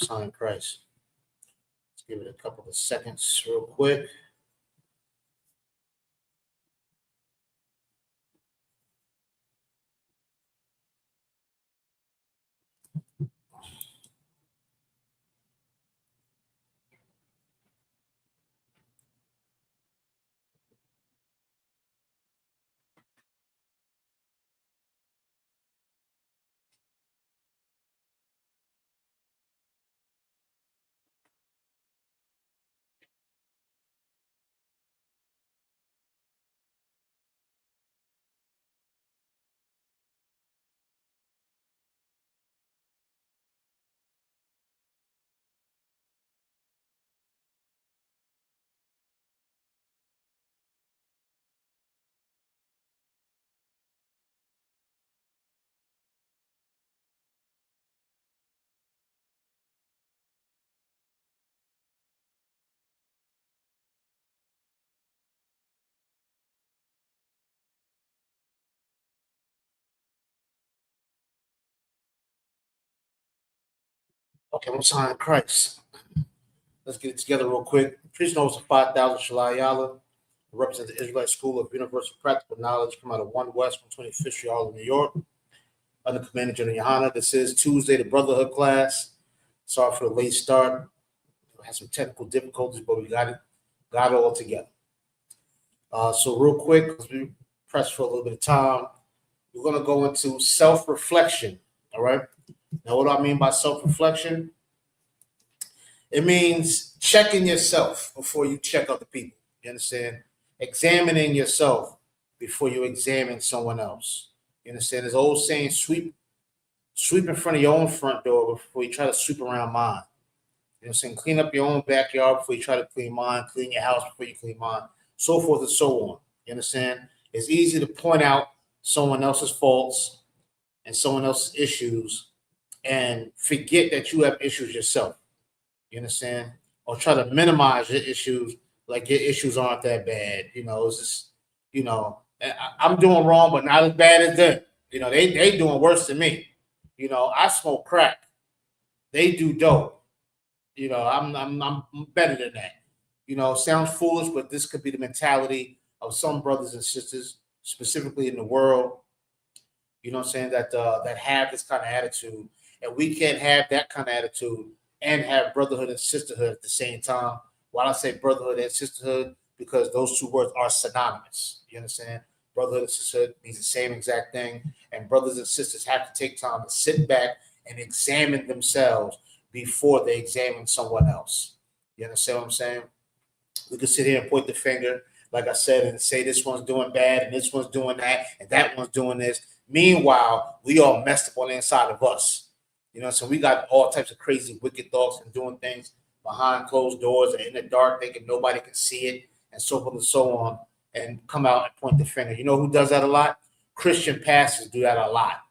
Sign Christ. Let's give it a couple of seconds real quick. Okay, I'm signing Christ. Let's get it together real quick. Priest knows of 5,000 Shalayala, represent the Israelite School of Universal Practical Knowledge, come out of 1 West, 125th Street, Harlem, New York, under Commander General Yohana. This is Tuesday, the Brotherhood class. Sorry for the late start. We had some technical difficulties, but we got it all together. So real quick, because we pressed for a little bit of time, we're going to go into self-reflection, all right? Now, what do I mean by self-reflection? It means checking yourself before you check other people. You understand? Examining yourself before you examine someone else. You understand? There's an old saying, sweep in front of your own front door before you try to sweep around mine. You know what I'm saying? Clean up your own backyard before you try to clean mine. Clean your house before you clean mine. So forth and so on. You understand? It's easy to point out someone else's faults and someone else's issues and forget that you have issues yourself. You understand? Or try to minimize your issues like your issues aren't that bad. You know, it's just, you know, I'm doing wrong, but not as bad as them. You know, they doing worse than me. You know, I smoke crack. They do dope. You know, I'm better than that. You know, sounds foolish, but this could be the mentality of some brothers and sisters, specifically in the world. You know what I'm saying, that have this kind of attitude. And we can't have that kind of attitude and have brotherhood and sisterhood at the same time. Why I say brotherhood and sisterhood? Because those two words are synonymous. You understand? Brotherhood and sisterhood means the same exact thing. And brothers and sisters have to take time to sit back and examine themselves before they examine someone else. You understand what I'm saying? We could sit here and point the finger, like I said, and say this one's doing bad and this one's doing that and that one's doing this. Meanwhile, we all messed up on the inside of us. You know, so we got all types of crazy, wicked thoughts and doing things behind closed doors and in the dark, thinking nobody can see it, and so forth and so on, and come out and point the finger. You know who does that a lot? Christian pastors do that a lot.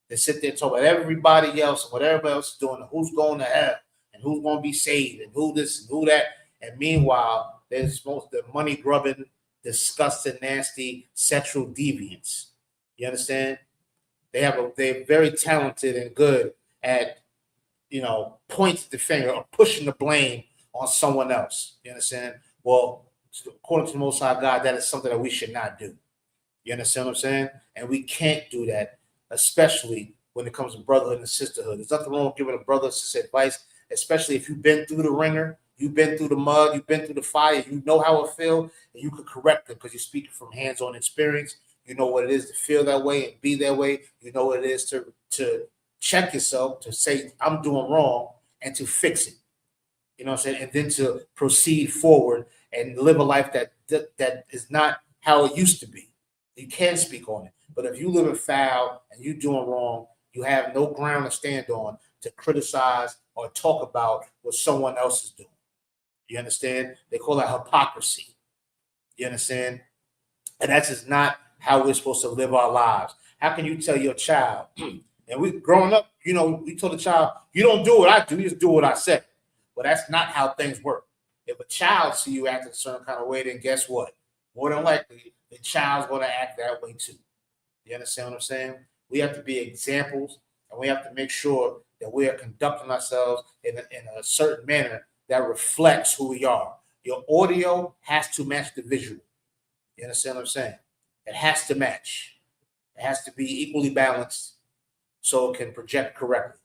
They sit there and talk about everybody else and what everybody else is doing, and who's going to hell, and who's going to be saved, and who this and who that. And meanwhile, there's most of the money grubbing, disgusting, nasty sexual deviants. You understand? They're very talented and good at, you know, pointing the finger or pushing the blame on someone else. You understand? Well, according to the Most High God, that is something that we should not do. You understand what I'm saying? And we can't do that, especially when it comes to brotherhood and sisterhood. There's nothing wrong with giving a brother or sister advice, especially if you've been through the ringer, you've been through the mud, you've been through the fire, you know how it feels, and you can correct them because you're speaking from hands-on experience. You know what it is to feel that way and be that way. You know what it is to check yourself, to say, I'm doing wrong, and to fix it. You know what I'm saying? And then to proceed forward and live a life that is not how it used to be. You can speak on it. But if you live in foul and you're doing wrong, you have no ground to stand on to criticize or talk about what someone else is doing. You understand? They call that hypocrisy. You understand? And that's just not how we're supposed to live our lives. How can you tell your child, and we growing up, you know, we told the child, you don't do what I do, you just do what I say. Well, that's not how things work. If a child see you acting a certain kind of way, then guess what? More than likely, the child's going to act that way too. You understand what I'm saying? We have to be examples, and we have to make sure that we are conducting ourselves in a certain manner that reflects who we are. Your audio has to match the visual. You understand what I'm saying? It has to match. It has to be equally balanced so it can project correctly.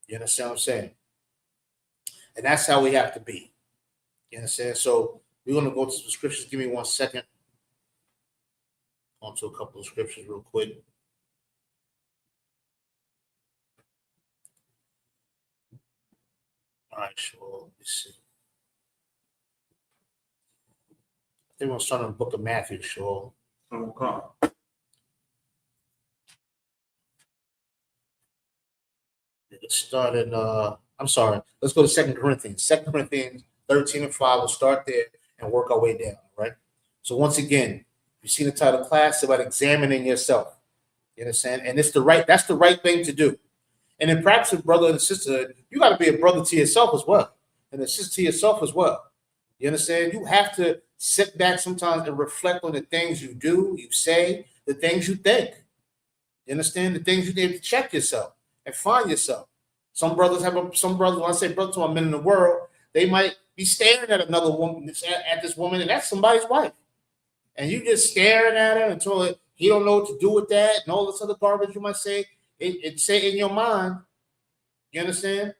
You understand what I'm saying? And that's how we have to be. You understand? So we're going to go to some scriptures. Give me 1 second. On to a couple of scriptures real quick. All right, sure. Let's see. I think we'll start on the book of Matthew, sure. Okay. Let's start in, I'm sorry. Let's go to 2 Corinthians. 2 Corinthians 13 and 5. We'll start there and work our way down, right? So once again, you see the title class, it's about examining yourself. You understand? And that's the right thing to do. And in practice, brother and sister, you got to be a brother to yourself as well, and a sister to yourself as well. You understand? You have to sit back sometimes and reflect on the things you do, you say, the things you think. You understand? The things you need to check yourself and find yourself. Some brothers, when I say brother to my men in the world, they might be staring at another woman, at this woman, and that's somebody's wife. And you just staring at her until he don't know what to do with that and all this other garbage you might say. It say in your mind. You understand?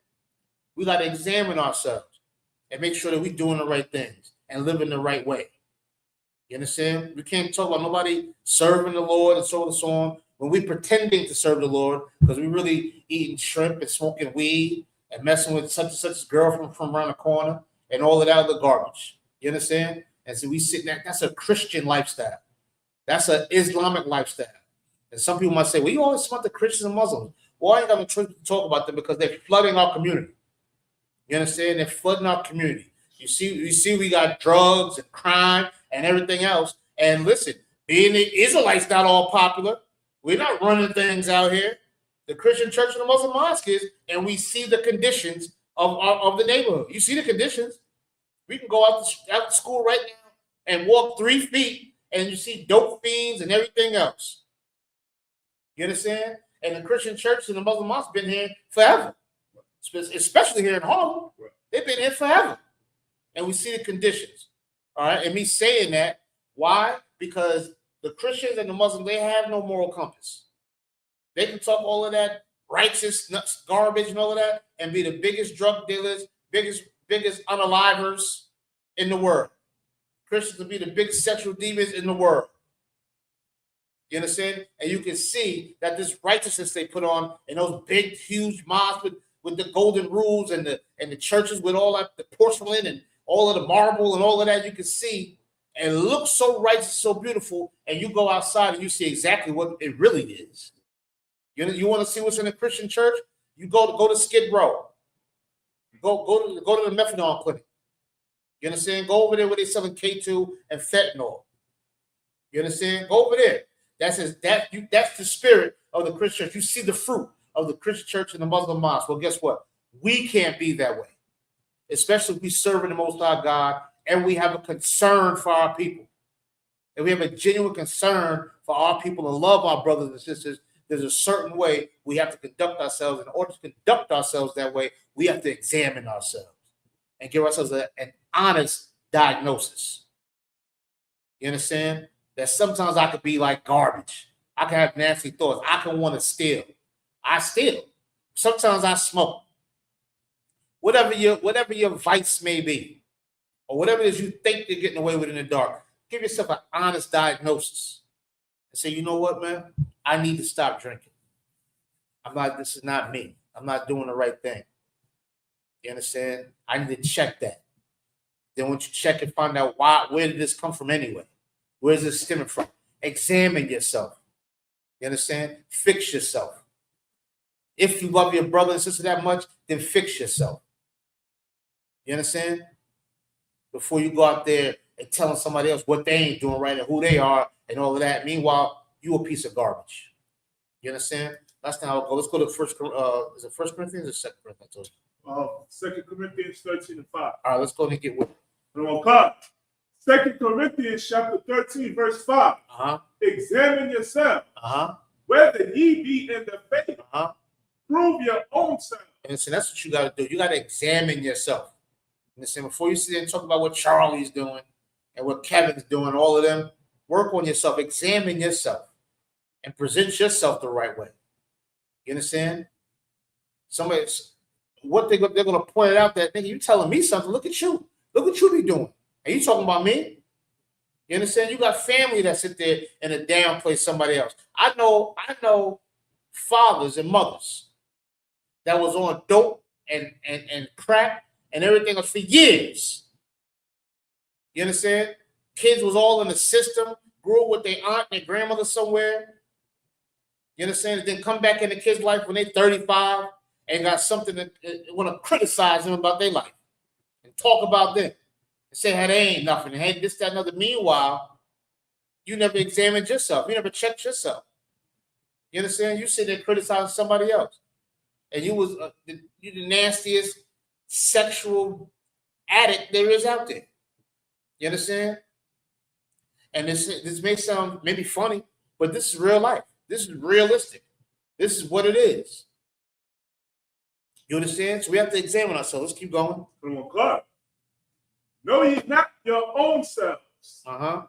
We got to examine ourselves and make sure that we're doing the right things and living the right way. You understand? We can't talk about nobody serving the Lord and so on when we're pretending to serve the Lord because we really eating shrimp and smoking weed and messing with such and such girl from around the corner and all of that other garbage. You understand? And so we sit there. That's a Christian lifestyle. That's an Islamic lifestyle. And some people might say, well, you always smart the Christians and Muslims. Well, I ain't got no choice to talk about them because they're flooding our community. You understand? They're flooding our community. You see, we got drugs and crime and everything else. And listen, being the Israelites not all popular. We're not running things out here. The Christian church and the Muslim mosque is, and we see the conditions of the neighborhood. You see the conditions. We can go out to school right now and walk 3 feet, and you see dope fiends and everything else. You understand? And the Christian church and the Muslim mosque been here forever, especially here in Harlem. They've been here forever. And we see the conditions. All right. And me saying that, why? Because the Christians and the Muslims, they have no moral compass. They can talk all of that righteous nuts, garbage and all of that and be the biggest drug dealers, biggest unalivers in the world. Christians will be the biggest sexual demons in the world. You understand? And you can see that this righteousness they put on in those big, huge mosques with the golden rules and the churches with all that, the porcelain and all of the marble and all of that, you can see, and it looks so righteous, so beautiful, and you go outside and you see exactly what it really is. You want to see what's in a Christian church? You go to Skid Row. Go to the methadone clinic. You understand? Go over there where they're selling K2 and fentanyl. You understand? Go over there. That's the spirit of the Christian church. You see the fruit of the Christian church and the Muslim mosque. Well, guess what? We can't be that way, especially if we serve the Most High God and we have a concern for our people. And we have a genuine concern for our people and love our brothers and sisters. There's a certain way we have to conduct ourselves. In order to conduct ourselves that way, we have to examine ourselves and give ourselves an honest diagnosis. You understand? That sometimes I could be like garbage. I can have nasty thoughts. I can want to steal. I steal. Sometimes I smoke. Whatever your vice may be, or whatever it is you think you're getting away with in the dark, give yourself an honest diagnosis and say, you know what, man? I need to stop drinking. This is not me. I'm not doing the right thing. You understand? I need to check that. Then once you check and find out where did this come from anyway? Where's this stemming from? Examine yourself. You understand? Fix yourself. If you love your brother and sister that much, then fix yourself. You understand? Before you go out there and telling somebody else what they ain't doing right and who they are and all of that. Meanwhile, you a piece of garbage. You understand? That's not how it goes. Let's go to is it 1 Corinthians or 2 Corinthians? 2 Corinthians 13 and 5. All right, let's go and get with it. 2 Corinthians chapter 13, verse 5. Examine yourself whether ye be in the faith. Prove your own self. And so that's what you got to do. You got to examine yourself. And so before you sit there and talk about what Charlie's doing and what Kevin's doing, all of them, work on yourself, examine yourself, and present yourself the right way. You understand? Somebody's what they're going to point it out that nigga, you telling me something. Look at you. Look what you be doing. And you talking about me? You understand? You got family that sit there and a downplay somebody else. I know fathers and mothers that was on dope and crack and everything else for years. You understand? Kids was all in the system, grew up with their aunt and their grandmother somewhere. You understand? And then come back in the kid's life when they're 35 and got something that want to criticize them about their life and talk about them and say how they ain't nothing and hey, this, that, and other. Meanwhile, you never examined yourself. You never checked yourself. You understand? You sit there criticizing somebody else. And you was you the nastiest sexual addict there is out there. You understand? And this may sound maybe funny, but this is real life. This is realistic. This is what it is. You understand? So we have to examine ourselves. Let's keep going. Come on, God. Know ye not your own selves. How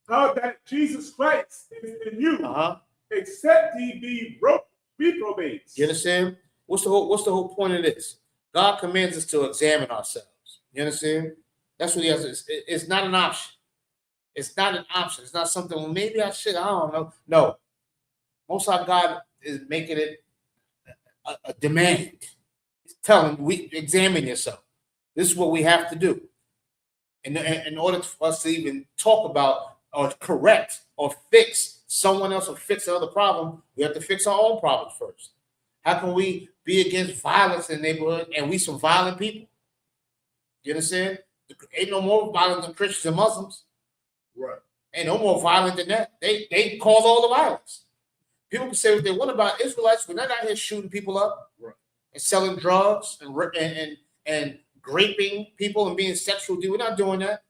that Jesus Christ is in you, except ye be reprobates. You understand? What's the whole point of this? God commands us to examine ourselves. You understand? That's what he has. It's not an option. It's not an option. It's not something, well, maybe I should. I don't know. No. Most of God is making it a demand. He's telling we examine yourself. This is what we have to do. And in order for us to even talk about or correct or fix someone else or fix another problem, we have to fix our own problems first. How can we be against violence in the neighborhood and we some violent people? You understand? Ain't no more violent than Christians and Muslims. Right. Ain't no more violent than that. They cause all the violence. People can say what they want about Israelites, but they're not here shooting people up, right, and selling drugs and raping people and being sexual. We're not doing that.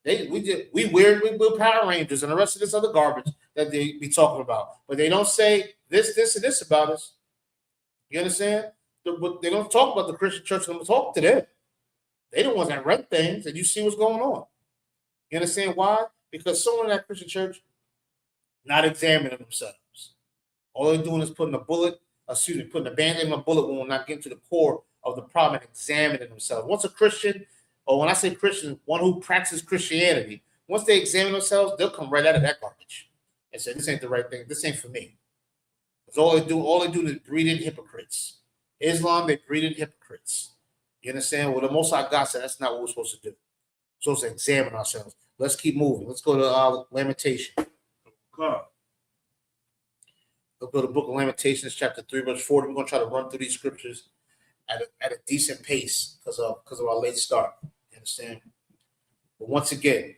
We build Power Rangers and the rest of this other garbage that they be talking about, but they don't say this, and this about us. You understand? But they don't talk about the Christian church. They don't talk to them. They the ones that run things, and you see what's going on. You understand why? Because someone in that Christian church not examining themselves. All they're doing is putting a band-aid on a bullet wound, not getting to the core of the problem and examining themselves. Once a Christian, or when I say Christian, one who practices Christianity, once they examine themselves, they'll come right out of that garbage and say, this ain't the right thing. This ain't for me. Because all they do is breed in hypocrites. Islam, they breed in hypocrites. You understand? Well, the Most High God said that's not what we're supposed to do. We're supposed to examine ourselves. Let's keep moving. Let's go to Lamentation. God. Let's go to the book of Lamentations, chapter 3, verse 40. We're going to try to run through these scriptures at a decent pace because of our late start. You understand? But once again,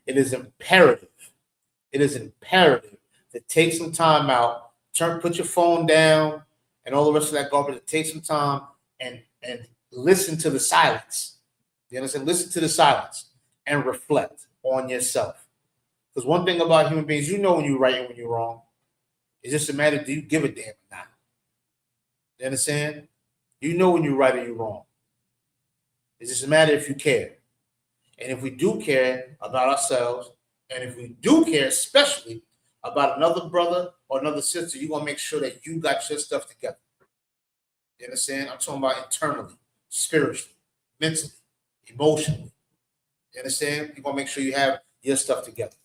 it is imperative to take some time out, put your phone down and all the rest of that garbage, to take some time and listen to the silence. You understand? Listen to the silence and reflect on yourself. Because one thing about human beings, you know when you're right and when you're wrong. It's just a matter of do you give a damn or not. You understand? You know when you're right or you're wrong. It's just a matter if you care. And if we do care about ourselves, and if we do care especially about another brother or another sister, you're going to make sure that you got your stuff together. You understand? I'm talking about internally, spiritually, mentally, emotionally. You understand? You're going to make sure you have your stuff together.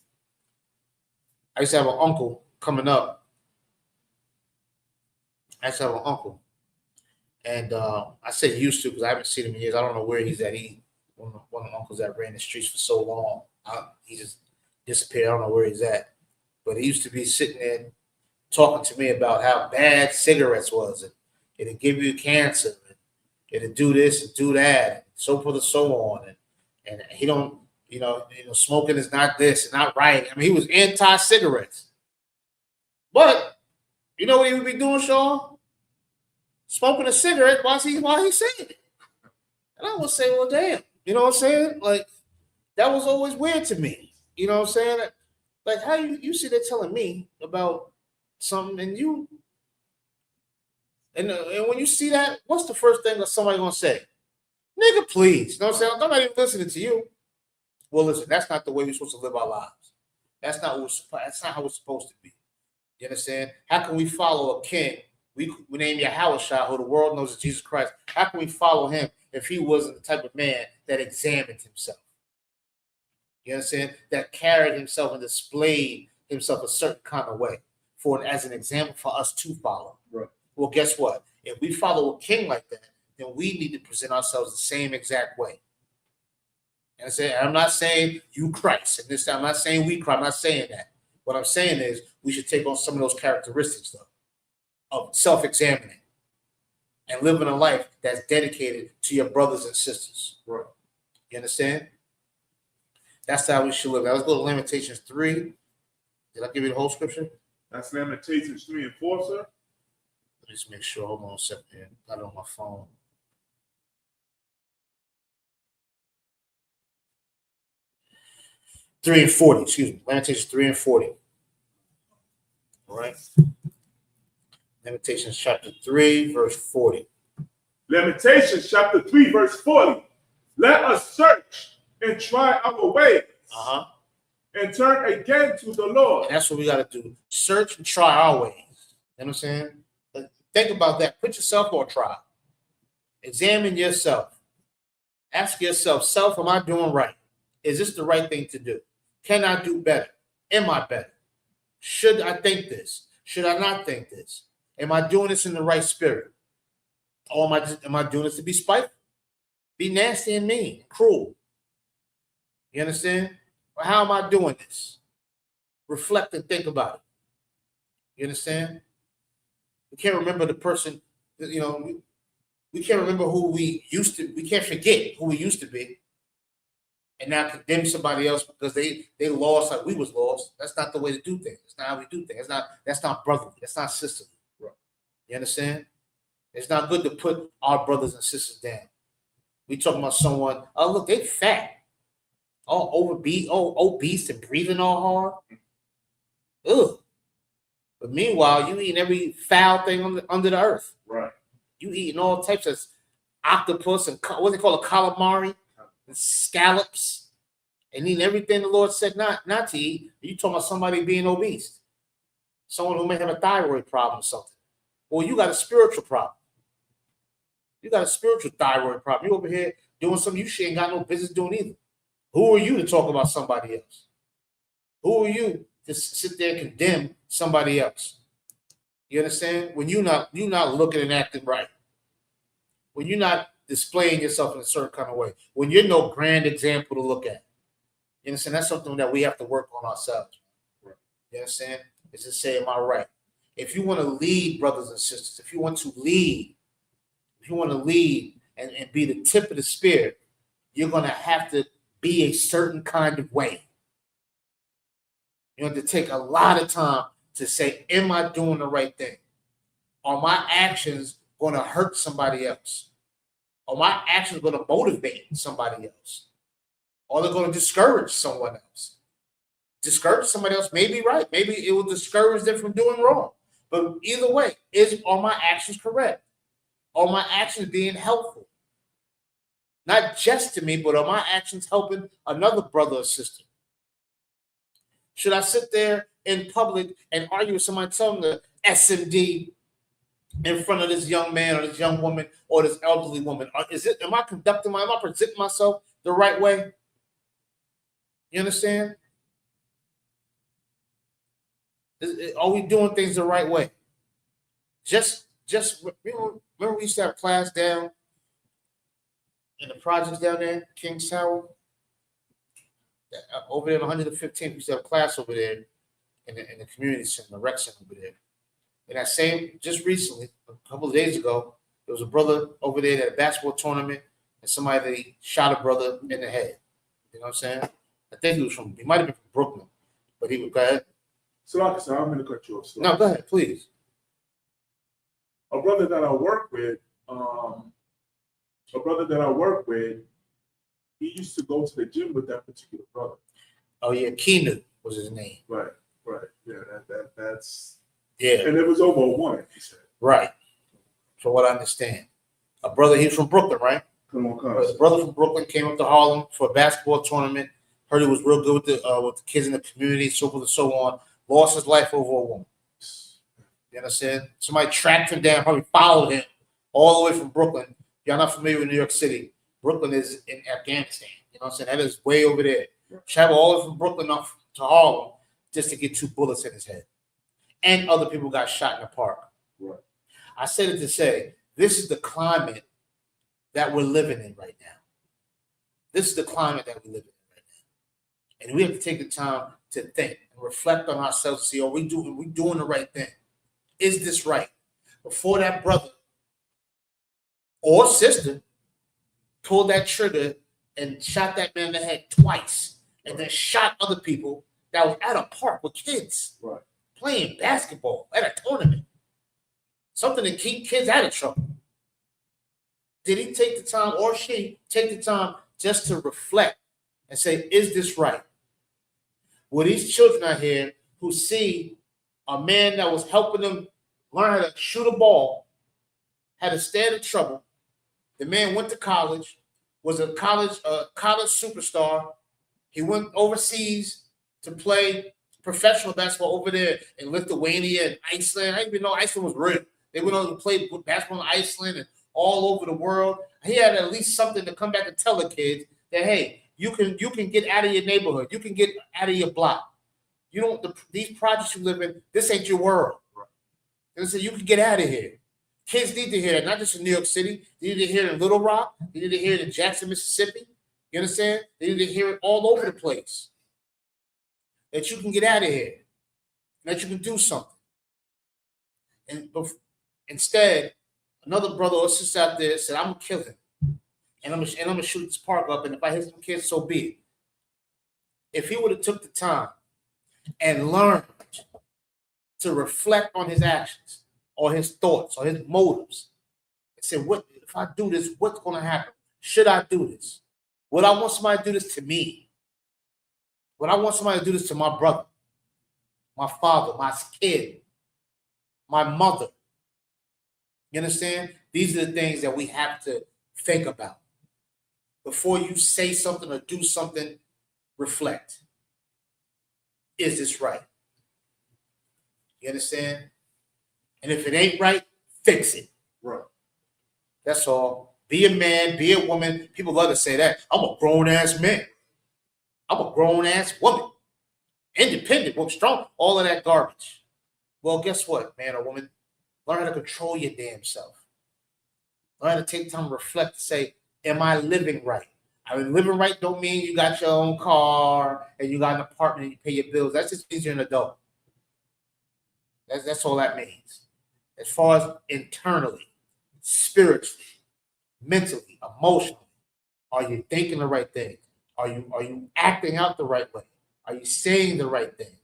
I used to have an uncle coming up. And I say used to because I haven't seen him in years. I don't know where he's at. One of the uncles that ran the streets for so long. He just disappeared. I don't know where he's at. But he used to be sitting there talking to me about how bad cigarettes was. And it'll give you cancer. And it'll do this and do that. And so forth and so on. And he don't, smoking is not this and not right. I mean, he was anti-cigarettes. But you know what he would be doing, Sean? Smoking a cigarette while he's saying it. And I would say, well, damn. You know what I'm saying? Like, that was always weird to me. You know what I'm saying? Like, how you sit there telling me about something and you And when you see that, what's the first thing that somebody gonna say? Nigga, please. You know what I'm saying? I'm not even listening to you. Well, listen, that's not the way we're supposed to live our lives. That's not how it's supposed to be. You understand? How can we follow a king? We name Yahushua, who the world knows as Jesus Christ. How can we follow him if he wasn't the type of man that examined himself? You understand? That carried himself and displayed himself a certain kind of way as an example for us to follow. Right. Well, guess what? If we follow a king like that, then we need to present ourselves the same exact way. And I'm not saying you Christ, and this I'm not saying we Christ. I'm not saying that. What I'm saying is we should take on some of those characteristics, though, of self-examining and living a life that's dedicated to your brothers and sisters. Right. You understand? That's how we should live. Now let's go to Lamentations 3. Did I give you the whole scripture? That's Lamentations 3 and 4, sir. Let me just make sure. Hold on a second here. Got it on my phone. Three and 40, excuse me. Lamentations 3 and 40. All right. Lamentations chapter 3, verse 40. Lamentations chapter 3, verse 40. Let us search and try our ways. And turn again to the Lord. And that's what we got to do. Search and try our ways. You know what I'm saying? Think about that. Put yourself on trial. Examine yourself. Ask yourself, self, am I doing right? Is this the right thing to do? Can I do better? Am I better? Should I think this? Should I not think this? Am I doing this in the right spirit? Or am I doing this to be spiteful? Be nasty and mean, cruel. You understand? Or how am I doing this? Reflect and think about it. You understand? We can't remember the person, you know, we can't remember who we used to, we can't forget who we used to be and now condemn somebody else because they lost like we was lost. That's not the way to do things. That's not how we do things. That's not brotherly. That's not sisterly. Right. You understand? It's not good to put our brothers and sisters down. We talking about someone, oh look, they fat. All obese and breathing all hard. Ugh. But meanwhile, you eating every foul thing under the earth. Right. You eating all types of octopus and what they call a calamari and scallops and eating everything the Lord said not to eat. You talking about somebody being obese, someone who may have a thyroid problem or something. Well, you got a spiritual problem. You got a spiritual thyroid problem. You over here doing something you ain't got no business doing either. Who are you to talk about somebody else? Who are you to sit there and condemn somebody else? You understand? When you're not looking and acting right. When you're not displaying yourself in a certain kind of way. When you're no grand example to look at. You understand? That's something that we have to work on ourselves. You understand? It's just say, am I right? If you want to lead brothers and sisters, if you want to lead and be the tip of the spear, you're going to have to be a certain kind of way. You have to take a lot of time to say, am I doing the right thing? Are my actions going to hurt somebody else? Are my actions going to motivate somebody else? Or they're going to discourage someone else? Discourage somebody else may be right. Maybe it will discourage them from doing wrong. But either way, are my actions correct? Are my actions being helpful? Not just to me, but are my actions helping another brother or sister? Should I sit there in public and argue with somebody telling the SMD in front of this young man or this young woman or this elderly woman? Am I presenting myself the right way? You understand? Are we doing things the right way? Just remember we used to have class down in the projects down there, King's Tower, over there on 115th. We used to have class over there in the community center, the rec center over there. And that same, just recently, a couple of days ago, there was a brother over there at a basketball tournament, and somebody shot a brother in the head. You know what I'm saying? I think he might have been from Brooklyn, but he would go ahead. So, like I said, I'm going to cut you off. No, go ahead, please. A brother that I work with, he used to go to the gym with that particular brother. Oh yeah, Keanu was his name. Right. Yeah, that's yeah. And it was over a woman, he said. Right. from what I understand. A brother, he's from Brooklyn, right? Come on, A brother from Brooklyn came up to Harlem for a basketball tournament. Heard he was real good with the kids in the community, so forth and so on. Lost his life over a woman. You understand? Somebody tracked him down, probably followed him all the way from Brooklyn. Y'all not familiar with New York City. Brooklyn is in Afghanistan. You know what I'm saying? That is way over there. Travel all the way from Brooklyn up to Harlem just to get 2 bullets in his head. And other people got shot in the park. Right. I said it to say, this is the climate that we're living in right now. This is the climate that we live in right now. And we have to take the time to think and reflect on ourselves and see, are we doing the right thing? Is this right? Before that brother or sister pulled that trigger and shot that man in the head twice, and then shot other people that was at a park with kids, right, playing basketball at a tournament, something to keep kids out of trouble. Did he take the time, or she take the time, just to reflect and say, is this right? Were these children out here who see a man that was helping them learn how to shoot a ball, had to stay out of trouble? The man went to college, was a college superstar. He went overseas to play professional basketball over there in Lithuania and Iceland. I didn't even know Iceland was real. They went on to play basketball in Iceland and all over the world. He had at least something to come back and tell the kids that, hey, you can get out of your neighborhood. You can get out of your block. You don't, these projects you live in, this ain't your world. And so you can get out of here. Kids need to hear that, not just in New York City. They need to hear it in Little Rock. They need to hear it in Jackson, Mississippi. You understand? They need to hear it all over the place. That you can get out of here. That you can do something. And instead, another brother or sister out there said, I'm going to kill him. And I'm going to shoot this park up. And if I hit some kids, so be it. If he would have took the time and learned to reflect on his actions or his thoughts or his motives and say, what if I do this, what's going to happen? Should I do this? Would I want somebody to do this to me? Would I want somebody to do this to my brother, my father, my kid, my mother? You understand? These are the things that we have to think about. Before you say something or do something, reflect. Is this right? You understand? And if it ain't right, fix it. Right. That's all. Be a man, be a woman. People love to say that. I'm a grown-ass man. I'm a grown-ass woman. Independent, woman, strong, all of that garbage. Well, guess what, man or woman? Learn how to control your damn self. Learn how to take time to reflect and say, am I living right? I mean, living right don't mean you got your own car and you got an apartment and you pay your bills. That just means you're an adult. That's all that means. As far as internally, spiritually, mentally, emotionally, are you thinking the right thing? Are you acting out the right way? Are you saying the right things?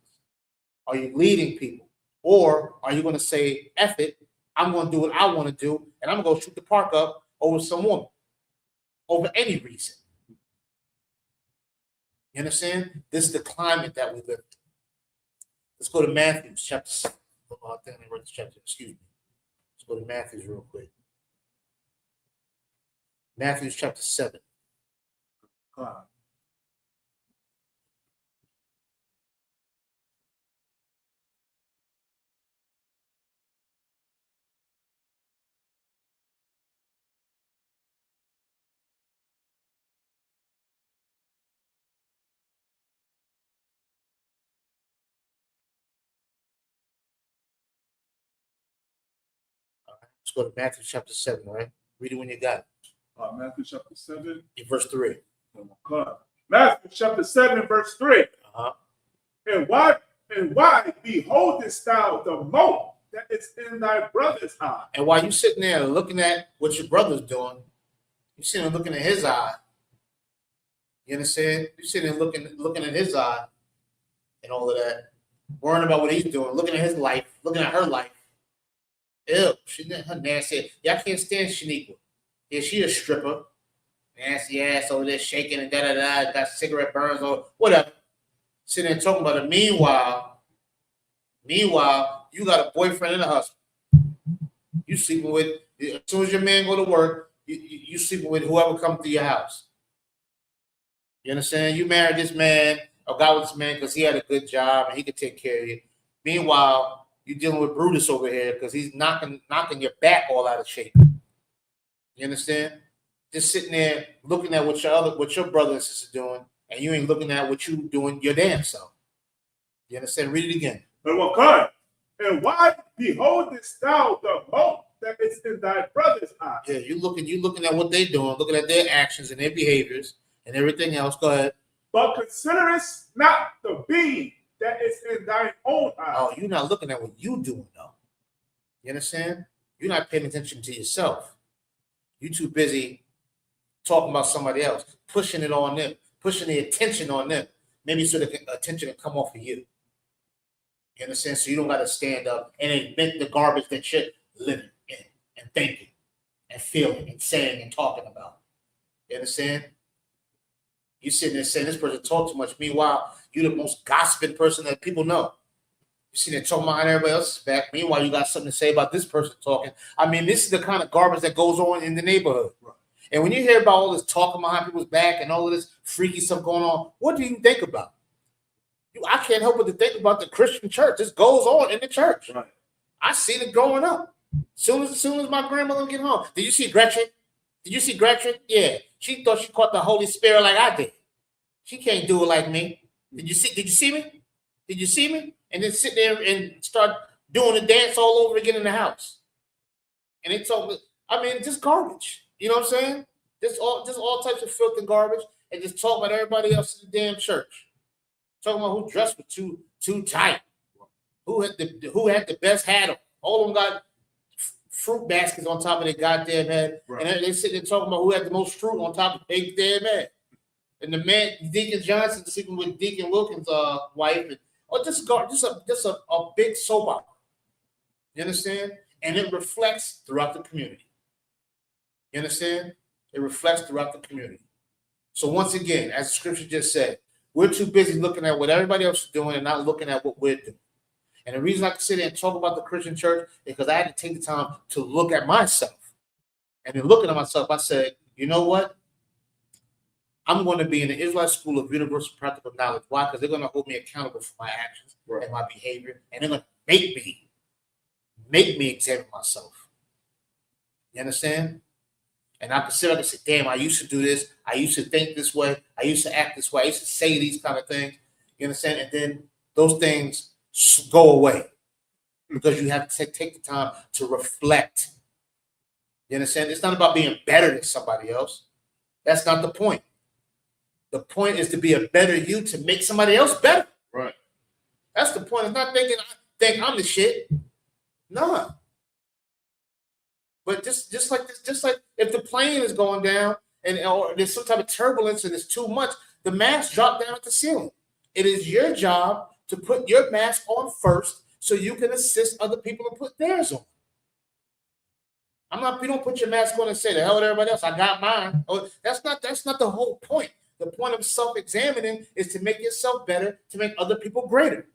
Are you leading people? Or are you going to say, F it, I'm going to do what I want to do, and I'm going to go shoot the park up over some woman, over any reason? You understand? This is the climate that we live in. Let's go to Matthew chapter 7. I think I read this chapter. Excuse me. Let's go to Matthew real quick. Matthew chapter 7. Let's go to Matthew chapter 7, right? Read it when you got it. Matthew chapter 7. In verse 3. Matthew chapter 7, verse 3. Uh-huh. And why beholdest thou the mote that is in thy brother's eye? And while you sitting there looking at what your brother's doing, you're sitting there looking at his eye. You understand? You're sitting there looking at his eye and all of that, worrying about what he's doing, looking at his life, looking at her life. Ew, she her nasty. Yeah, I can't stand Shaniqua. Yeah, she a stripper. Nasty ass over there shaking and da-da-da, got cigarette burns or whatever. Sitting there talking about it. Meanwhile, you got a boyfriend and a husband. You You sleeping with, as soon as your man go to work, you sleeping with whoever comes to your house. You understand? You married this man or got with this man because he had a good job and he could take care of you. Meanwhile, you're dealing with Brutus over here because he's knocking your back all out of shape. You understand? Just sitting there looking at what your brother and sister doing, and you ain't looking at what you doing your damn self. You understand? Read it again. And why beholdest thou the mote that is in thy brother's eye? Yeah, you looking at what they doing, looking at their actions and their behaviors and everything else. Go ahead. But considerest not the beam that is in thine own eye. Oh, you're not looking at what you doing though. You understand? You're not paying attention to yourself. You're too busy talking about somebody else, pushing it on them, pushing the attention on them. Maybe so the attention can come off of you. You understand? So you don't got to stand up and admit the garbage that you're living in and thinking and feeling and saying and talking about. You understand? You sitting there saying this person talk too much. Meanwhile, you're the most gossiping person that people know. You sitting there talking behind everybody else's back. Meanwhile, you got something to say about this person talking. I mean, this is the kind of garbage that goes on in the neighborhood. Right. And when you hear about all this talking behind people's back and all of this freaky stuff going on, what do you think about? I can't help but to think about the Christian church. This goes on in the church. Right. I seen it growing up. Soon as my grandmother get home. Did you see Gretchen? Did you see Gretchen? Yeah. She thought she caught the Holy Spirit like I did. She can't do it like me. Did you see me? Did you see me? And then sit there and start doing the dance all over again in the house. And they told me, I mean, just garbage. You know what I'm saying? Just all types of filth and garbage, and just talk about everybody else in the damn church. Talking about who dressed with too tight, who had the best hat on. All of them got fruit baskets on top of their goddamn head, right. And they sitting there talking about who had the most fruit on top of their damn head. And the man, Deacon Johnson, sleeping with Deacon Wilkins' wife, and just a big soap opera. You understand? And it reflects throughout the community. You understand? It reflects throughout the community. So once again, as the scripture just said, we're too busy looking at what everybody else is doing and not looking at what we're doing. And the reason I can sit there and talk about the Christian church is because I had to take the time to look at myself. And in looking at myself, I said, you know what? I'm going to be in the Israelite School of Universal Practical Knowledge. Why? Because they're going to hold me accountable for my actions and my behavior. And they're going to make me examine myself. You understand? And I can sit up and say, damn, I used to do this. I used to think this way. I used to act this way. I used to say these kind of things. You understand? And then those things go away because you have to take the time to reflect. You understand? It's not about being better than somebody else. That's not the point. The point is to be a better you to make somebody else better. Right. That's the point. It's not thinking I I'm the shit. Nah. But just like if the plane is going down or there's some type of turbulence and it's too much, the mask drop down at the ceiling. It is your job to put your mask on first so you can assist other people to put theirs on. You don't put your mask on and say, the hell with everybody else, I got mine. Oh, that's not the whole point. The point of self-examining is to make yourself better, to make other people greater.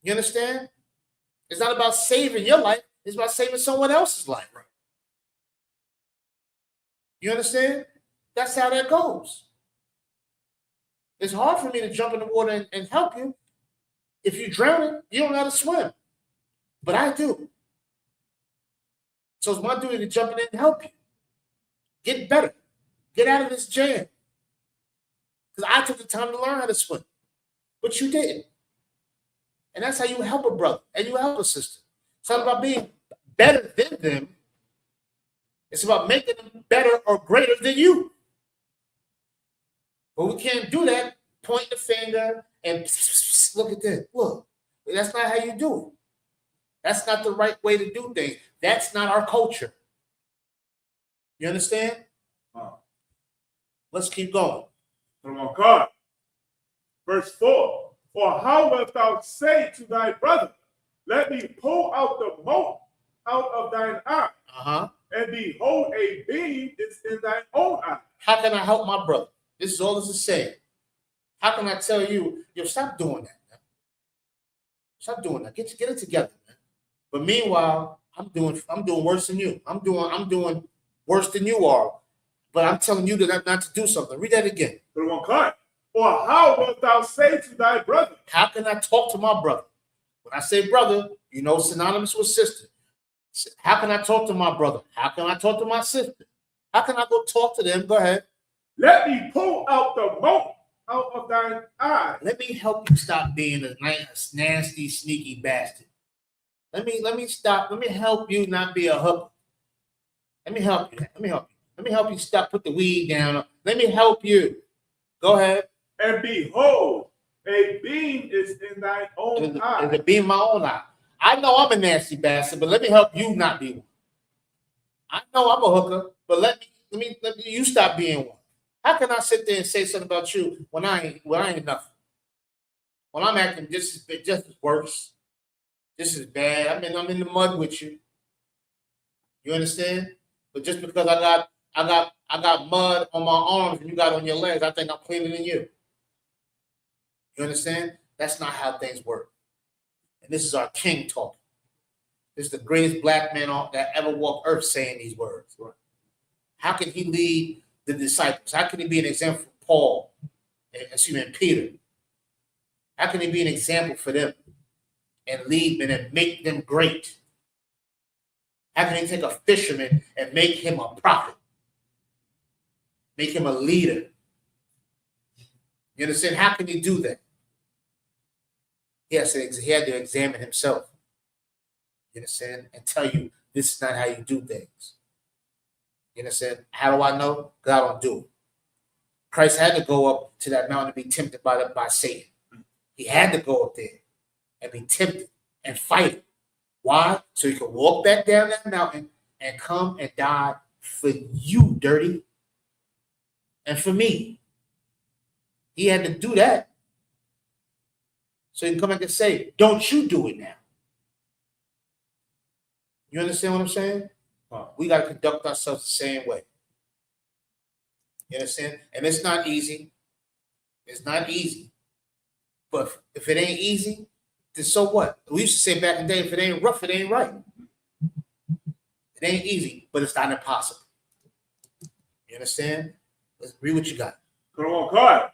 You understand? It's not about saving your life. It's about saving someone else's life. You understand? That's how that goes. It's hard for me to jump in the water and help you. If you're drowning, you don't know how to swim. But I do. So it's my duty to jump in and help you. Get better. Get out of this jam. Because I took the time to learn how to swim. But you didn't. And that's how you help a brother and you help a sister. It's not about being better than them. It's about making them better or greater than you. But we can't do that, point the finger and look at this. Look, that's not how you do it. That's not the right way to do things. That's not our culture. You understand? Let's keep going. Come on, God. Verse 4. Or how wilt thou say to thy brother, let me pull out the mote out of thine eye, and behold, a beam is in thine own eye. How can I help my brother? This is all this is saying. How can I tell you, stop doing that, man. Stop doing that. Get it together, man. But meanwhile, I'm doing worse than you. I'm doing worse than you are. But I'm telling you that not to do something. Read that again. Or how wilt thou say to thy brother? How can I talk to my brother? When I say brother, synonymous with sister. How can I talk to my brother? How can I talk to my sister? How can I go talk to them? Go ahead. Let me pull out the mote out of thine eye. Let me help you stop being a nasty, sneaky bastard. Let me stop. Let me help you not be a hooker. Let me help you. Let me help you. Let me help you stop. Put the weed down. Let me help you. Go ahead. And behold, a beam is in thine own eye. There's a beam in my own eye. I know I'm a nasty bastard, but let me help you not be one. I know I'm a hooker, but let me you stop being one. How can I sit there and say something about you when I ain't nothing? When I'm acting just as worse, just as bad. I mean, I'm in the mud with you. You understand? But just because I got mud on my arms and you got on your legs, I think I'm cleaner than you. You understand? That's not how things work. And this is our king talking. This is the greatest black man that ever walked earth saying these words. Right? How can he lead the disciples? How can he be an example for Paul? And Peter? How can he be an example for them and lead them and make them great? How can he take a fisherman and make him a prophet? Make him a leader? You understand? How can he do that? He had to examine himself. You understand? And tell you this is not how you do things. You understand? How do I know? Because I don't do it. Christ had to go up to that mountain to be tempted by Satan. He had to go up there and be tempted and fight it. Why? So he could walk back down that mountain and come and die for you, dirty, and for me. He had to do that. So he can come back and say, don't you do it now. You understand what I'm saying? We got to conduct ourselves the same way. You understand? And it's not easy. It's not easy. But if it ain't easy, then so what? We used to say back in the day, if it ain't rough, it ain't right. It ain't easy, but it's not impossible. You understand? Let's read what you got. Come on, God.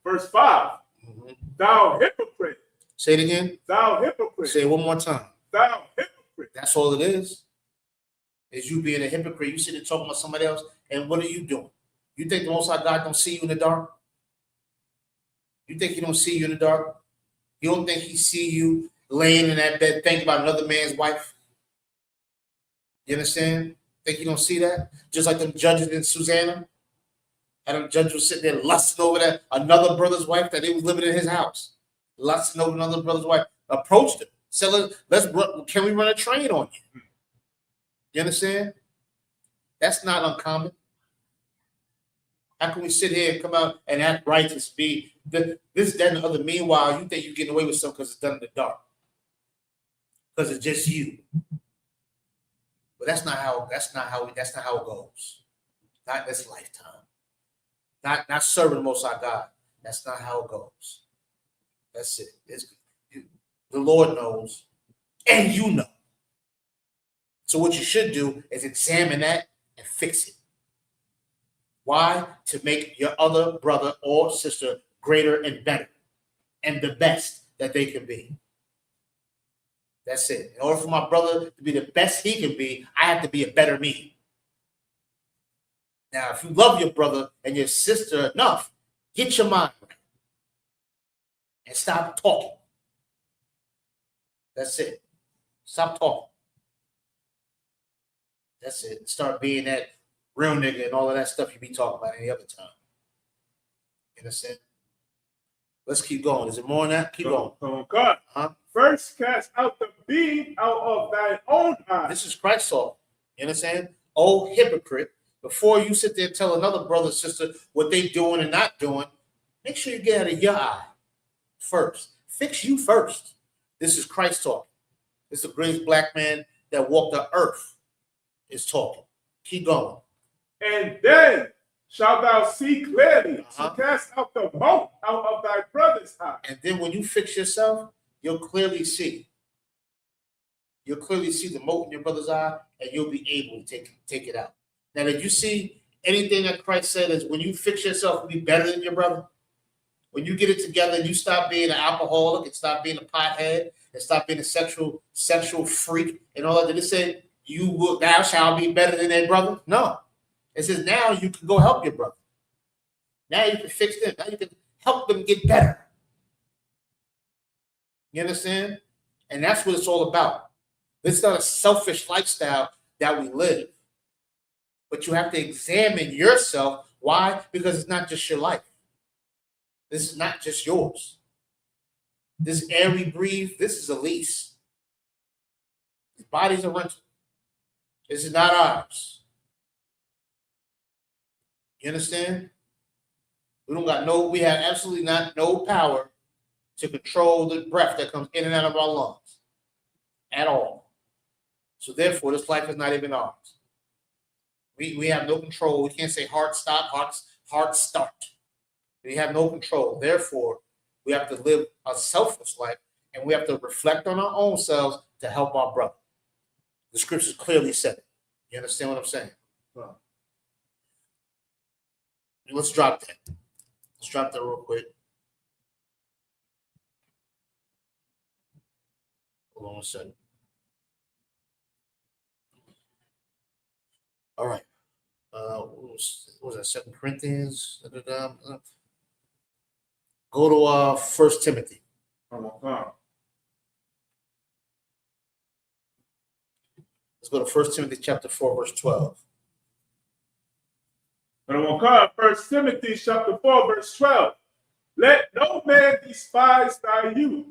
Verse 5. Mm-hmm. Thou hypocrite. Say it again. Thou hypocrite. Say it one more time. Thou hypocrite. That's all it is you being a hypocrite. You sitting talking about somebody else, and what are you doing? You think the Most High God don't see you in the dark? You think he don't see you in the dark? You don't think he see you laying in that bed thinking about another man's wife? You understand? Think he don't see that? Just like them judges in Susanna? How them judges was sitting there lusting over that another brother's wife that they was living in his house. Lusting over another brother's wife. Approached him. Said, can we run a train on you? You understand? That's not uncommon. How can we sit here and come out and act righteous, be this, that, and the other? Meanwhile, you think you're getting away with something because it's done in the dark. Because it's just you. But that's not how it goes. Not this lifetime. Not serving the Most High God. That's not how it goes. That's it. The Lord knows, and you know. So what you should do is examine that and fix it. Why? To make your other brother or sister greater and better and the best that they can be. That's it. In order for my brother to be the best he can be, I have to be a better me. Now, if you love your brother and your sister enough, get your mind right and stop talking. That's it. Stop talking. That's it. Start being that real nigga and all of that stuff you be talking about any other time. You understand? Let's keep going. Is it more than that? Keep going. Oh, God. First cast out the beam out of thine own eye. This is Christ talk. You understand? Oh, hypocrite. Before you sit there and tell another brother or sister what they doing and not doing, make sure you get out of your eye first. Fix you first. This is Christ talk. This is the greatest black man that walked the earth is talking. Keep going. And then shalt thou see clearly to cast out the mote out of thy brother's eye. And then when you fix yourself, you'll clearly see. You'll clearly see the mote in your brother's eye, and you'll be able to take it out. Now, did you see anything that Christ said is when you fix yourself to be better than your brother? When you get it together and you stop being an alcoholic and stop being a pothead and stop being a sexual freak and all that, did it say you will thou shall be better than that brother? No. It says now you can go help your brother. Now you can fix them. Now you can help them get better. You understand? And that's what it's all about. It's not a selfish lifestyle that we live. But you have to examine yourself. Why? Because it's not just your life. This is not just yours. This air we breathe, this is a lease. This body's a rental. This is not ours. You understand? We have absolutely no power to control the breath that comes in and out of our lungs at all. So therefore, this life is not even ours. We have no control. We can't say heart stop, heart start. We have no control. Therefore, we have to live a selfless life, and we have to reflect on our own selves to help our brother. The scriptures clearly said it. You understand what I'm saying? Well, let's drop that. Let's drop that real quick. Hold on a second. All right. What was that? 2 Corinthians. Go to 1 Timothy. Let's go to 1 Timothy chapter 4, verse 12. 1 Timothy chapter 4, verse 12. Let no man despise thy youth,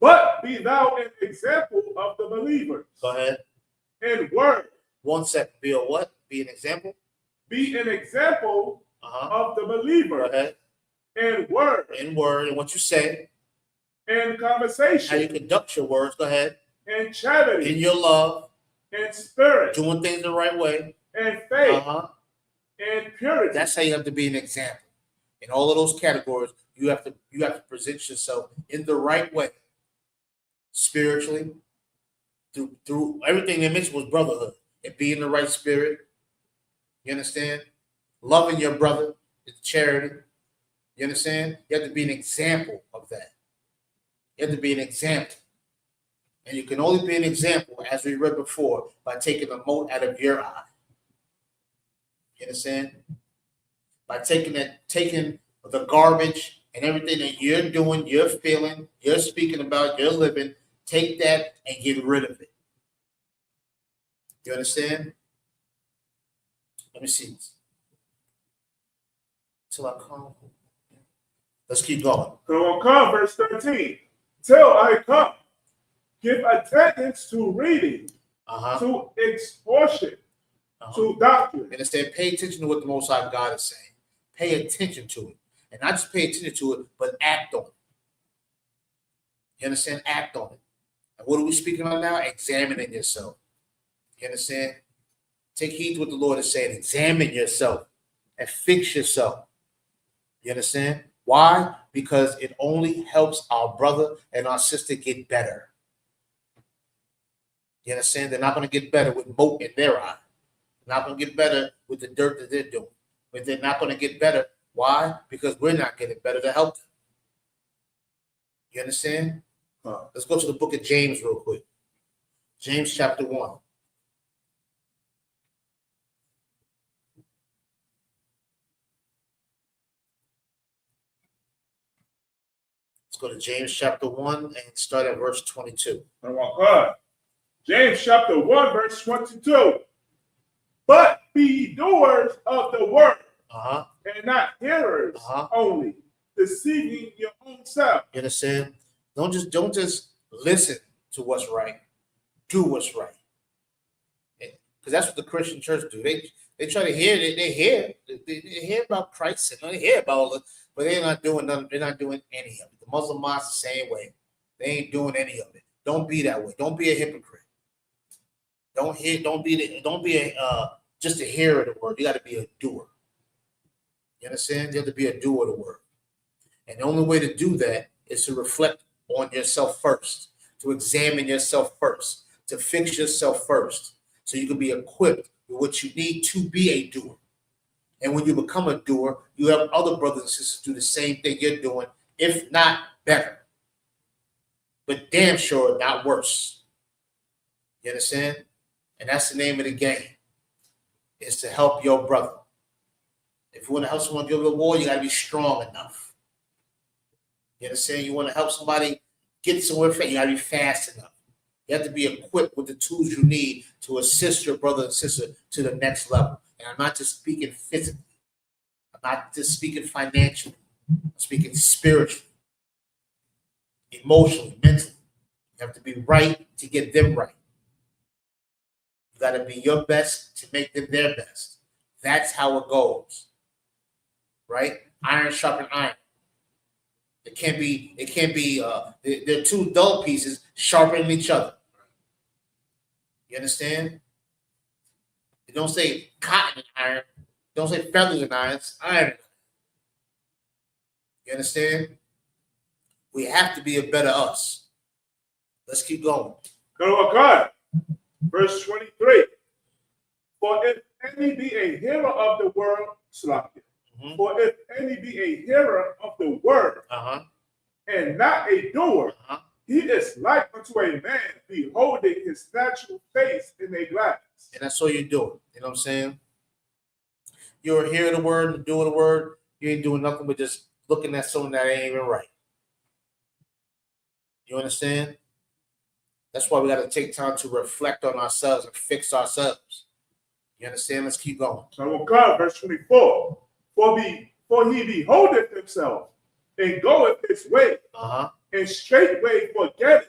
but be thou an example of the believers. Go ahead. In word. 1 second. Be a what? Be an example? Be an example of the believer. Go ahead. In word. In word. And what you say. In conversation. How you conduct your words. Go ahead. In charity. In your love. In spirit. Doing things the right way. In faith. In purity. That's how you have to be an example. In all of those categories, you have to present yourself in the right way. Spiritually. Through everything they mentioned was brotherhood. And be in the right spirit. You understand? Loving your brother is charity. You understand? You have to be an example of that. You have to be an example. And you can only be an example, as we read before, by taking the mote out of your eye. You understand? By taking the garbage and everything that you're doing, you're feeling, you're speaking about, you're living, take that and get rid of it. You understand? Let me see. Till I come. Let's keep going. So come, verse 13. Till I come, give attendance to reading, to exhortation, to doctrine. Understand? Pay attention to what the Most High God is saying. Pay attention to it. And not just pay attention to it, but act on it. You understand? Act on it. And what are we speaking about now? Examining yourself. You understand? Take heed to what the Lord is saying. Examine yourself and fix yourself. You understand? Why? Because it only helps our brother and our sister get better. You understand? They're not going to get better with mote in their eye. They're not going to get better with the dirt that they're doing. But they're not going to get better. Why? Because we're not getting better to help them. You understand? Let's go to the book of James real quick. James chapter 1. Go to James chapter 1 and start at verse 22. James chapter 1, verse 22. But be doers of the word, and not hearers only, deceiving your own self. You understand? Don't just listen to what's right. Do what's right. Because that's what the Christian church do. They try to hear it. They hear about Christ and they hear about all it. But they're not doing nothing. They're not doing any of it. The Muslim mosque the same way. They ain't doing any of it. Don't be that way. Don't be a hypocrite. Don't be just a hearer of the word. You got to be a doer. You understand? You have to be a doer of the word. And the only way to do that is to reflect on yourself first. to examine yourself first, to fix yourself first, so you can be equipped with what you need to be a doer. And when you become a doer, you have other brothers and sisters do the same thing you're doing, if not better. But damn sure not worse. You understand? And that's the name of the game, is to help your brother. If you want to help someone go to the war, you got to be strong enough. You understand? You want to help somebody get somewhere fast, you got to be fast enough. You have to be equipped with the tools you need to assist your brother and sister to the next level. And I'm not just speaking physically. I'm not just speaking financially. I'm speaking spiritually, emotionally, mentally. You have to be right to get them right. You got to be your best to make them their best. That's how it goes. Right? Iron sharpen iron. It can't be, they're two dull pieces sharpening each other. You understand? It don't say cotton and iron. Don't say feathers and iron. It's iron. You understand? We have to be a better us. Let's keep going. Go to God. Verse 23. For if any be a hearer of the word, for if any be a hearer of the word, and not a doer, he is like unto a man beholding his natural face in a glass. And that's all you do. You know what I'm saying? You're hearing the word and doing the word. You ain't doing nothing but just looking at something that ain't even right. You understand? That's why we got to take time to reflect on ourselves and fix ourselves. You understand? Let's keep going. So God, verse 24. For he beholdeth himself and goeth his way, and straightway forgetteth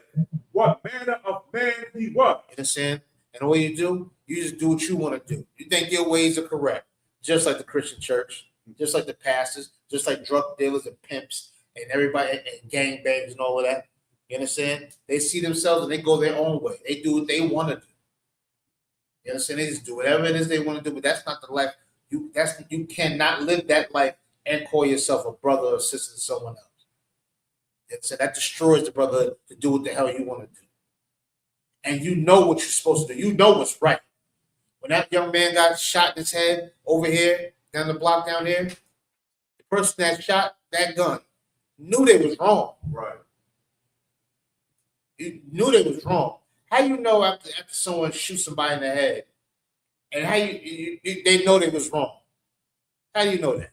what manner of man he was. You understand? And all you do, you just do what you want to do. You think your ways are correct, just like the Christian church, just like the pastors, just like drug dealers and pimps and everybody and gangbangs and all of that. You understand? They see themselves and they go their own way. They do what they want to do. You understand? They just do whatever it is they want to do, but that's not the life. You cannot live that life and call yourself a brother or sister to someone else. So that destroys the brotherhood to do what the hell you want to do. And you know what you're supposed to do. You know what's right. When that young man got shot in his head over here, down the block down here, the person that shot that gun knew they was wrong. Right. You knew they was wrong. How you know after someone shoots somebody in the head, and how they know they was wrong? How do you know that?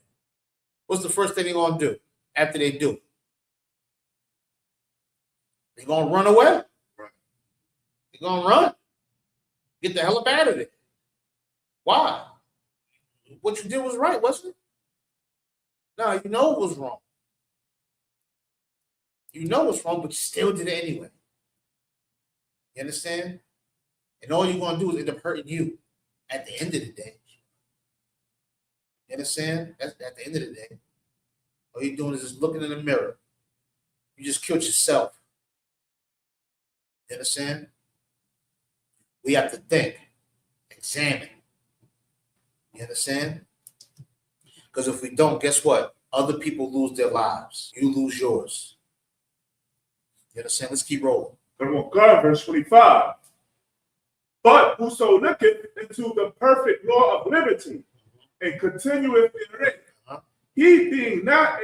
What's the first thing they're gonna do after they do it? They're gonna run away. Right. They're gonna run. Get the hell up out of there. Why? What you did was right, wasn't it? No, you know it was wrong. You know it's wrong, but you still did it anyway. You understand? And all you're gonna do is end up hurting you at the end of the day. You understand? That's at the end of the day. All you're doing is just looking in the mirror. You just killed yourself. You understand? We have to think, examine. You understand? Because if we don't, guess what? Other people lose their lives. You lose yours. You understand? Let's keep rolling. God, verse 25. But whoso looketh into the perfect law of liberty and continueth therein, he being not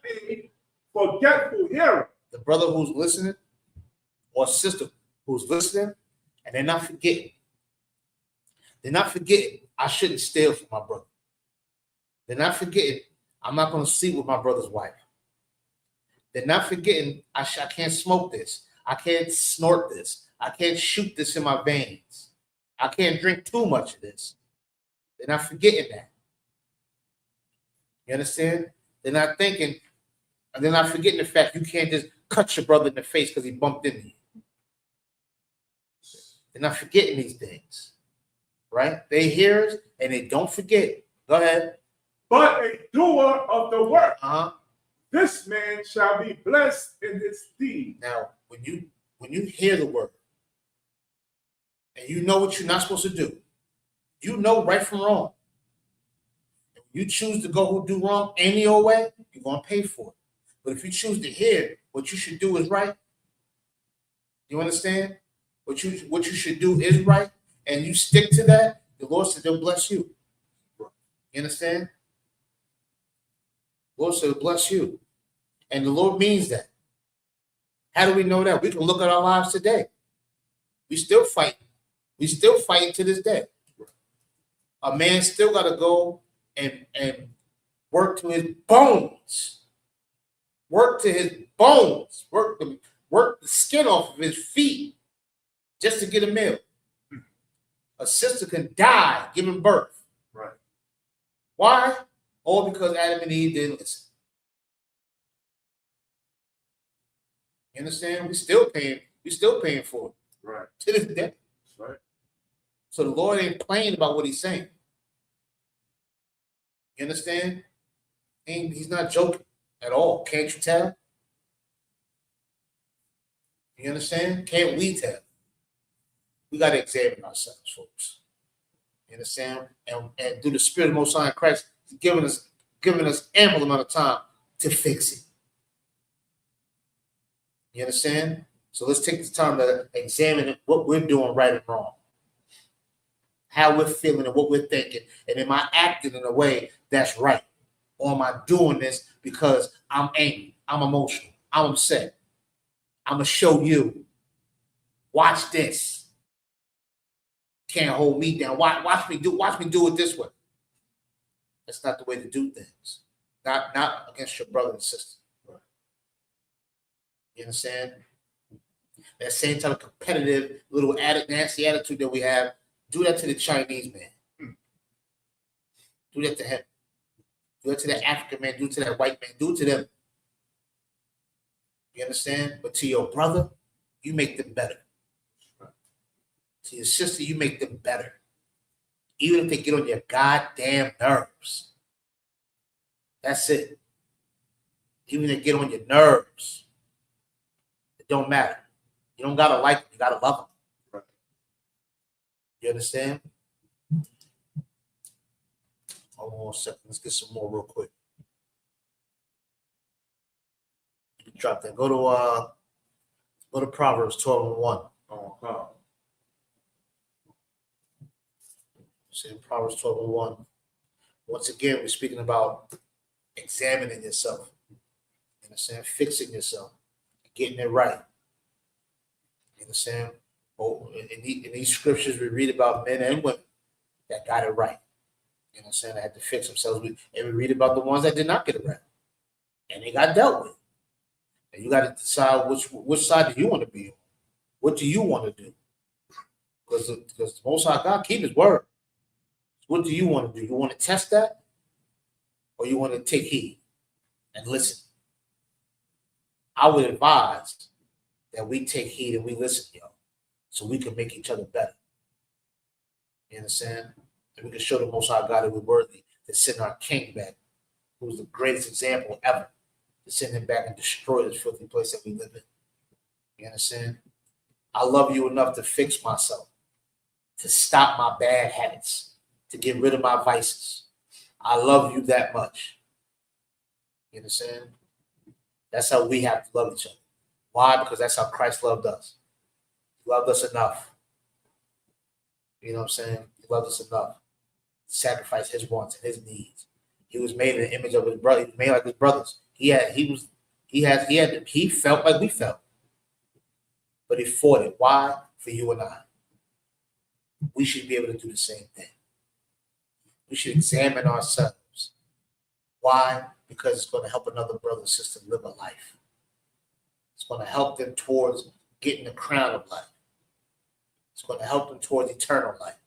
a forgetful hearer. The brother who's listening or sister who's listening, and they're not forgetting. They're not forgetting I shouldn't steal from my brother. They're not forgetting I'm not going to sleep with my brother's wife. They're not forgetting I can't smoke this. I can't snort this. I can't shoot this in my veins. I can't drink too much of this. They're not forgetting that. You understand? They're not thinking, and they're not forgetting the fact you can't just cut your brother in the face because he bumped into you. They're not forgetting these things, right? They hear us and they don't forget. Go ahead. But a doer of the work, this man shall be blessed in his deed. Now, when you hear the word and you know what you're not supposed to do, you know right from wrong. If you choose to go do wrong any old way, you're going to pay for it. But if you choose to hear what you should do is right, You understand? What you should do is right, and you stick to that, the Lord said he'll bless you. You understand? The Lord said he'll bless you. And the Lord means that. How do we know that? We can look at our lives today. We still fight. We still fighting to this day. A man still got to go and work to his bones. Work to his bones. Work the skin off of his feet just to get a meal. A sister can die giving birth. Right. Why? All because Adam and Eve didn't listen. You understand? We still paying for it. Right. To this day. That's right. So the Lord ain't playing about what he's saying. You understand? He's not joking at all. Can't you tell? You understand? Can't we tell? We got to examine ourselves, folks. You understand? And through the Spirit of Most High Christ, he's giving us ample amount of time to fix it. You understand? So let's take this time to examine what we're doing right and wrong, how we're feeling and what we're thinking, and am I acting in a way that's right? Or am I doing this because I'm angry, I'm emotional, I'm upset? I'm going to show you. Watch this. Can't hold me down. Watch me do it this way. That's not the way to do things. Not against your brother and sister. You understand? That same type of competitive, little nasty attitude that we have, do that to the Chinese man. Do that to him. Do it to that African man. Do it to that white man. Do it to them. You understand? But to your brother, you make them better. To your sister, you make them better. Even if they get on your goddamn nerves. That's it. Even if they get on your nerves. It don't matter. You don't gotta like them. You gotta love them. Right. You understand? Hold on a second. Let's get some more real quick. Drop that. Go to Proverbs 12:1. Uh-huh. See Proverbs 12:1. Once again, we're speaking about examining yourself. You understand? Fixing yourself, getting it right. You understand? Oh, in these scriptures, we read about men and women that got it right. You know what I'm saying? They had to fix themselves. And we read about the ones that did not get it right. And they got dealt with. And you got to decide which side do you want to be on? What do you want to do? Because the Most High God keep his word. What do you want to do? You want to test that? Or you want to take heed and listen? I would advise that we take heed and we listen, yo, so we can make each other better. You understand? And we can show the Most High God that we're worthy to send our king back, who was the greatest example ever, to send him back and destroy this filthy place that we live in. You understand? I love you enough to fix myself, to stop my bad habits, to get rid of my vices. I love you that much. You understand? That's how we have to love each other. Why? Because that's how Christ loved us. He loved us enough. You know what I'm saying? He loved us enough to sacrifice his wants and his needs. He was made in the image of his brother. He was made like his brothers. He felt like we felt. But he fought it. Why? For you and I. We should be able to do the same thing. We should examine ourselves. Why? Because it's going to help another brother and sister live a life. It's going to help them towards getting the crown of life. It's going to help them towards eternal life.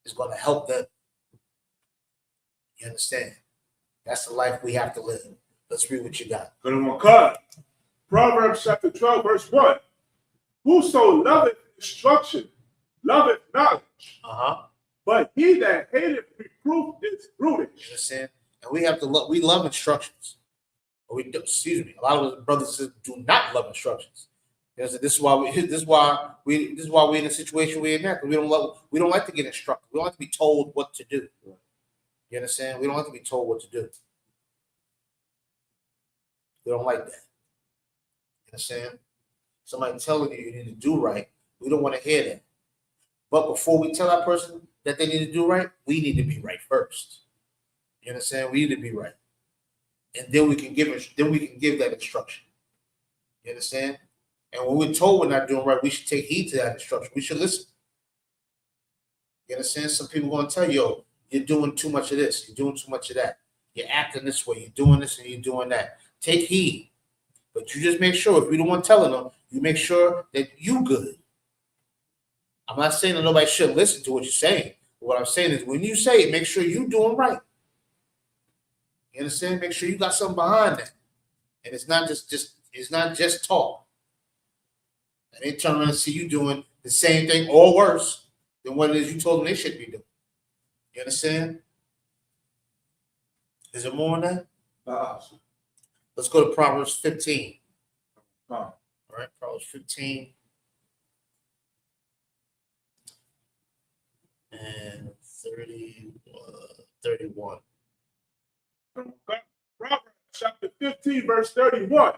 It's going to help them. You understand? That's the life we have to live. Let's read what you got. Good one, cut. Proverbs chapter 12, verse 1. Whoso loveth instruction, loveth knowledge. But he that hateth reproof is brutish. You understand? And we have to love. We love instructions. Or we do, excuse me. A lot of us brothers and sisters do not love instructions. This is why we're in the situation we're in now. We don't like to get instructed. We don't like to be told what to do. You understand? We don't like to be told what to do. We don't like that. You understand? somebody telling you need to do right, we don't want to hear that. But before we tell that person that they need to do right, we need to be right first. You understand? We need to be right, and then we can give that instruction. You understand? And when we're told we're not doing right, we should take heed to that instruction. We should listen. You understand? Some people are going to tell you, yo, you're doing too much of this, you're doing too much of that, you're acting this way, you're doing this and you're doing that. Take heed. But you just make sure, if you're the one telling them, you make sure that you good. I'm not saying that nobody shouldn't listen to what you're saying. What I'm saying is when you say it, make sure you're doing right. You understand? Make sure you got something behind that. And it's not just talk. And they turn around and see you doing the same thing or worse than what it is you told them they should be doing. You understand? Is there more on that? Let's go to Proverbs 15. All right, Proverbs 15. And 31. Proverbs chapter 15, verse 31.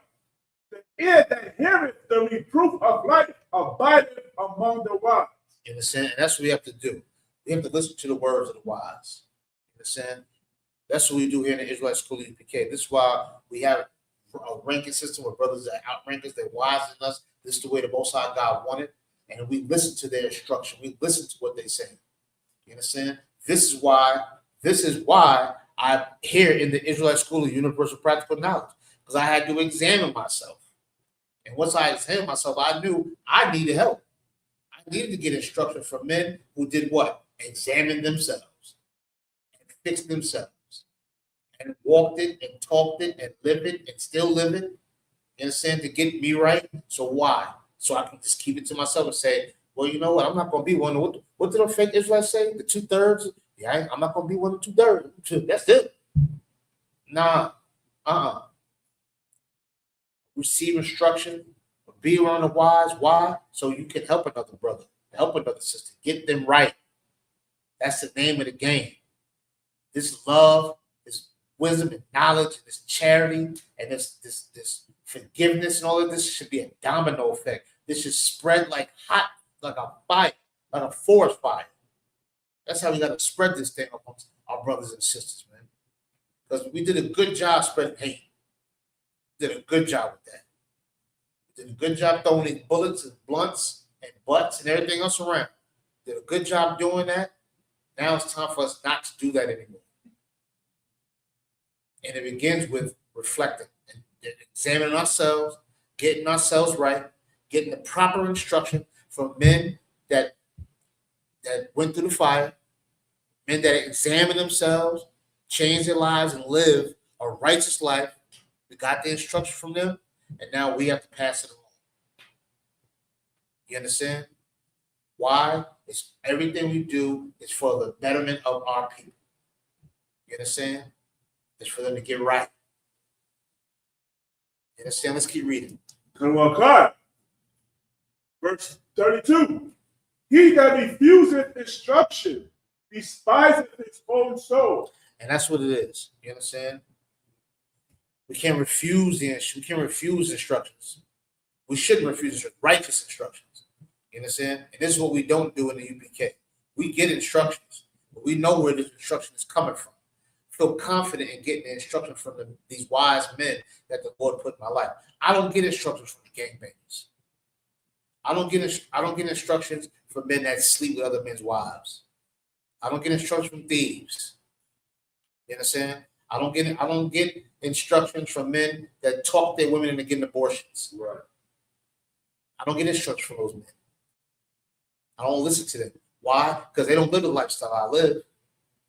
The ear that heareth the reproof of life abideth among the wise. You understand? And that's what we have to do. We have to listen to the words of the wise. You understand? That's what we do here in the Israelite School of ISUPK. This is why we have a ranking system where brothers that outrank us, they're wiser than us. This is the way the Most High God wanted. And we listen to their instruction. We listen to what they say. You understand? This is why I'm here in the Israelite School of Universal Practical Knowledge, because I had to examine myself. And once I examined myself, I knew I needed help. I needed to get instruction from men who did what? Examine themselves and fix themselves and walked it and talked it and lived it and still live it. You understand? To get me right. So why? So I can just keep it to myself and say, well, you know what? I'm not going to be one. What did the fake Israelites say? The 2/3? Yeah, I'm not going to be one of the 2/3. That's it. Nah. Receive instruction. Be around the wise. Why? So you can help another brother, help another sister, get them right. That's the name of the game. This love, this wisdom and knowledge, this charity, and this forgiveness and all of this should be a domino effect. This should spread like hot, like a fire, like a forest fire. That's how we got to spread this thing amongst our brothers and sisters, man. Because we did a good job spreading hate. Did a good job with that. Did a good job throwing these bullets and blunts and butts and everything else around. Did a good job doing that. Now it's time for us not to do that anymore. And it begins with reflecting and examining ourselves, getting ourselves right, getting the proper instruction from men that went through the fire, men that examine themselves, change their lives, and live a righteous life. We got the instruction from them, and now we have to pass it along. You understand? Why? It's everything we do is for the betterment of our people. You understand? It's for them to get right. You understand? Let's keep reading. Come on, Clark. Verse 32. He that refuseth instruction despiseth his own soul. And that's what it is. You understand? We can't refuse instructions. We shouldn't refuse righteous instructions. You understand? And this is what we don't do in the UPK. We get instructions, but we know where this instruction is coming from. Feel confident in getting the instruction from these wise men that the Lord put in my life. I don't get instructions from the gangbangers. I don't get instructions from men that sleep with other men's wives. I don't get instructions from thieves. You understand? I don't get instructions from men that talk their women into getting abortions. Right. I don't get instructions from those men. I don't listen to them. Why? Because they don't live the lifestyle I live.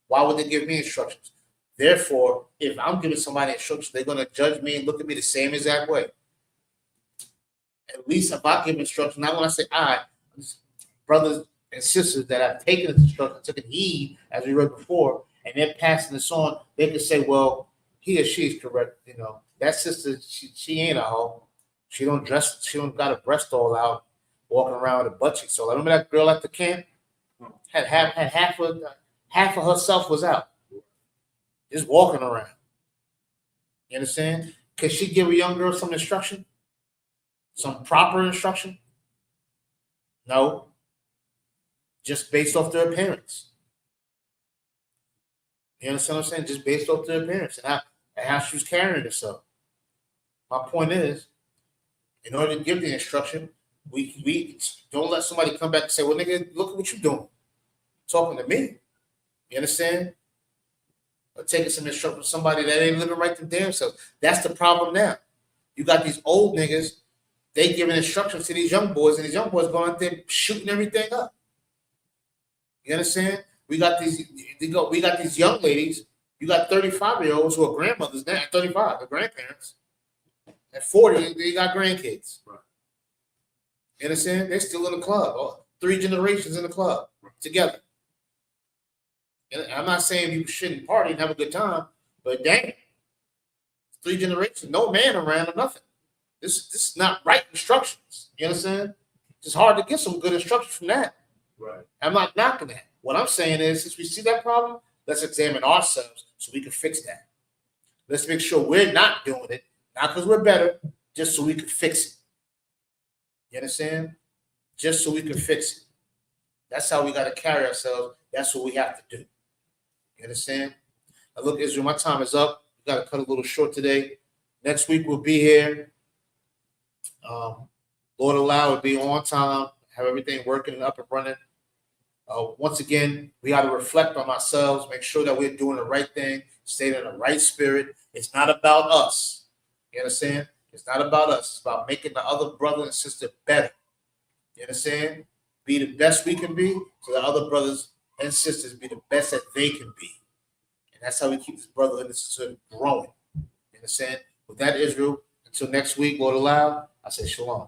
Why would they give me instructions? Therefore, if I'm giving somebody instructions, they're going to judge me and look at me the same exact way. At least if I give instructions, not when I say brothers and sisters that have taken this instruction, taken heed, as we read before, and they're passing this on, they can say, well, he or she is correct. You know, that sister, she ain't a hoe. She don't got a breast all out, walking around with a butt cheek. So remember that girl at the camp? Had half of herself was out. Just walking around. You understand? Could she give a young girl some instruction? Some proper instruction? No. Just based off their appearance. You understand what I'm saying? Just based off their appearance and how she was carrying herself. My point is, in order to give the instruction, we don't let somebody come back and say, well, nigga, look at what you're doing. Talking to me. You understand? Or taking some instruction from somebody that ain't living right them damn selves. That's the problem now. You got these old niggas, they giving instructions to these young boys, and these young boys going out there shooting everything up. You understand? We got these young ladies. You got 35-year-olds who are grandmothers now, 35, they're grandparents. At 40, they got grandkids. Right. You understand? They're still in the club. 3 generations in the club together. And I'm not saying you shouldn't party and have a good time, but dang, 3 generations, no man around or nothing. This is not right instructions. You understand? It's hard to get some good instructions from that. Right. I'm not knocking that. What I'm saying is, since we see that problem, let's examine ourselves so we can fix that. Let's make sure we're not doing it, not because we're better, just so we can fix it. You understand? Just so we can fix it. That's how we got to carry ourselves. That's what we have to do. You understand? Now look, Israel, my time is up. We got to cut a little short today. Next week we'll be here. Lord allow, we'll be on time, have everything working and up and running. Once again, we got to reflect on ourselves, make sure that we're doing the right thing, stay in the right spirit. It's not about us. You understand? It's not about us. It's about making the other brother and sister better. You understand? Be the best we can be, so the other brothers and sisters be the best that they can be. And that's how we keep this brother and this sister growing. You understand? With that, Israel, until next week, Lord allow, I say shalom.